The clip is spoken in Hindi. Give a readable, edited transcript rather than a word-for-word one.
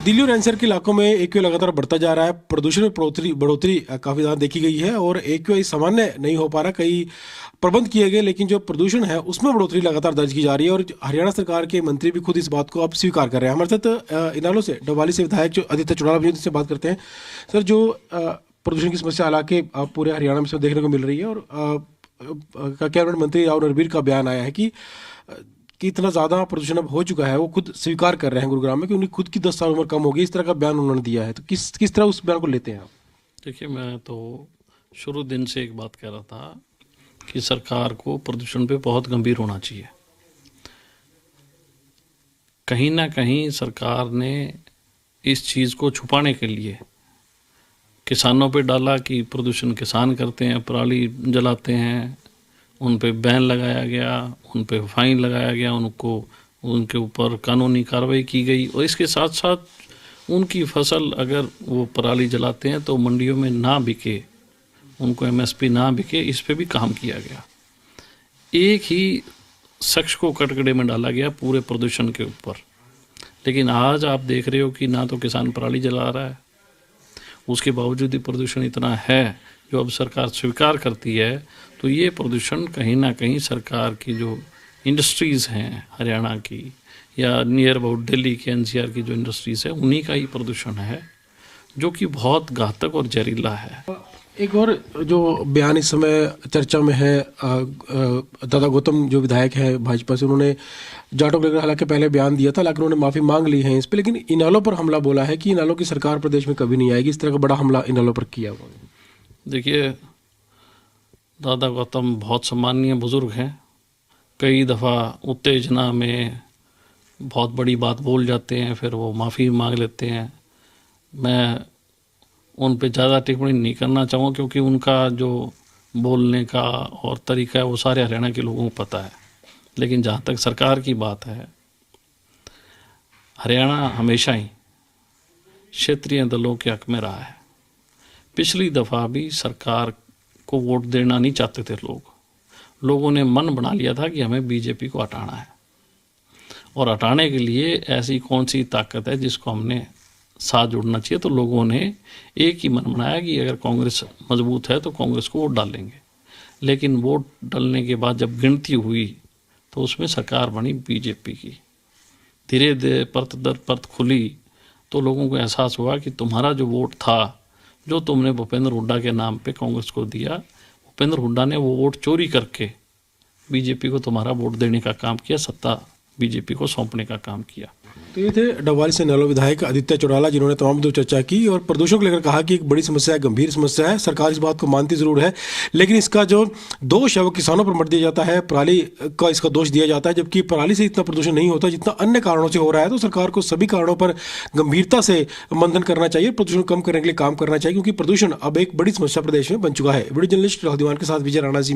दिल्ली और एनसीआर के इलाकों में एक्यूआई लगातार बढ़ता जा रहा है। प्रदूषण में बढ़ोतरी काफी ज्यादा देखी गई है और एक्यूआई सामान्य नहीं हो पा रहा। कई प्रबंध किए गए लेकिन जो प्रदूषण है उसमें बढ़ोतरी लगातार दर्ज की जा रही है और हरियाणा सरकार के मंत्री भी खुद इस बात को अब स्वीकार कर रहे हैं। हमारे साथ इनालो से डबवाली से विधायक जो आदित्य चौटाला से बात करते हैं। सर, जो प्रदूषण की समस्या हालांकि पूरे हरियाणा में देखने को मिल रही है और कैबिनेट मंत्री राव नरबीर का बयान आया है कि इतना ज़्यादा प्रदूषण अब हो चुका है, वो खुद स्वीकार कर रहे हैं गुरुग्राम में कि उन्हें खुद की 10 साल उम्र कम हो गई। इस तरह का बयान उन्होंने दिया है, तो किस तरह उस बयान को लेते हैं आप? देखिए, मैं तो शुरू दिन से एक बात कह रहा था कि सरकार को प्रदूषण पे बहुत गंभीर होना चाहिए। कहीं ना कहीं सरकार ने इस चीज़ को छुपाने के लिए किसानों पे डाला कि प्रदूषण किसान करते हैं, पराली जलाते हैं, उन पे बैन लगाया गया, उन पे फाइन लगाया गया, उनके ऊपर कानूनी कार्रवाई की गई और इसके साथ साथ उनकी फसल अगर वो पराली जलाते हैं तो मंडियों में ना बिके, उनको एमएसपी ना बिके, इस पे भी काम किया गया। एक ही शख्स को कटघरे में डाला गया पूरे प्रदूषण के ऊपर। लेकिन आज आप देख रहे हो कि ना तो किसान पराली जला रहा है, उसके बावजूद ही प्रदूषण इतना है जो अब सरकार स्वीकार करती है। तो ये प्रदूषण कहीं ना कहीं सरकार की जो इंडस्ट्रीज़ हैं हरियाणा की या नियर अबाउट दिल्ली के एनसीआर की जो इंडस्ट्रीज़ है, उन्हीं का ही प्रदूषण है जो कि बहुत घातक और जहरीला है। एक और जो बयान इस समय चर्चा में है, दादा गौतम जो विधायक है भाजपा से, उन्होंने जाटों को लेकर हालांकि पहले बयान दिया था लेकिन उन्होंने माफ़ी मांग ली है इस पर, लेकिन इनालो पर हमला बोला है कि इनालो की सरकार प्रदेश में कभी नहीं आएगी। इस तरह का बड़ा हमला इनालो पर किया हुआ। देखिए, दादा गौतम बहुत सम्मानीय बुज़ुर्ग हैं। कई दफ़ा उत्तेजना में बहुत बड़ी बात बोल जाते हैं, फिर वो माफ़ी मांग लेते हैं। मैं उन पे ज़्यादा टिप्पणी नहीं करना चाहूँगा क्योंकि उनका जो बोलने का और तरीका है वो सारे हरियाणा के लोगों को पता है। लेकिन जहाँ तक सरकार की बात है, हरियाणा हमेशा ही क्षेत्रीय दलों के हक में रहा है। पिछली दफ़ा भी सरकार को वोट देना नहीं चाहते थे लोगों ने मन बना लिया था कि हमें बीजेपी को हटाना है और हटाने के लिए ऐसी कौन सी ताकत है जिसको हमने साथ जुड़ना चाहिए। तो लोगों ने एक ही मन बनाया कि अगर कांग्रेस मजबूत है तो कांग्रेस को वोट डालेंगे। लेकिन वोट डालने के बाद जब गिनती हुई तो उसमें सरकार बनी बीजेपी की। धीरे धीरे परत दर परत खुली तो लोगों को एहसास हुआ कि तुम्हारा जो वोट था, जो तुमने भूपेंद्र हुड्डा के नाम पे कांग्रेस को दिया, भूपेंद्र हुड्डा ने वो वोट चोरी करके बीजेपी को तुम्हारा वोट देने का काम किया, सत्ता बीजेपी को सौंपने का काम किया। तो ये थे डबवाली से इनालो विधायक आदित्य चौटाला, जिन्होंने तमाम मुद्दों चर्चा की और प्रदूषण को लेकर कहा कि एक बड़ी समस्या है, गंभीर समस्या है। सरकार इस बात को मानती जरूर है लेकिन इसका जो दोष है वो किसानों पर मत दिया जाता है, पराली का इसका दोष दिया जाता है, जबकि पराली से इतना प्रदूषण नहीं होता जितना अन्य कारणों से हो रहा है। तो सरकार को सभी कारणों पर गंभीरता से मंथन करना चाहिए, प्रदूषण कम करने के लिए काम करना चाहिए क्योंकि प्रदूषण अब एक बड़ी समस्या प्रदेश में बन चुका है। वीडियो जर्नलिस्ट राहुल दीवान के साथ विजय राणा जी।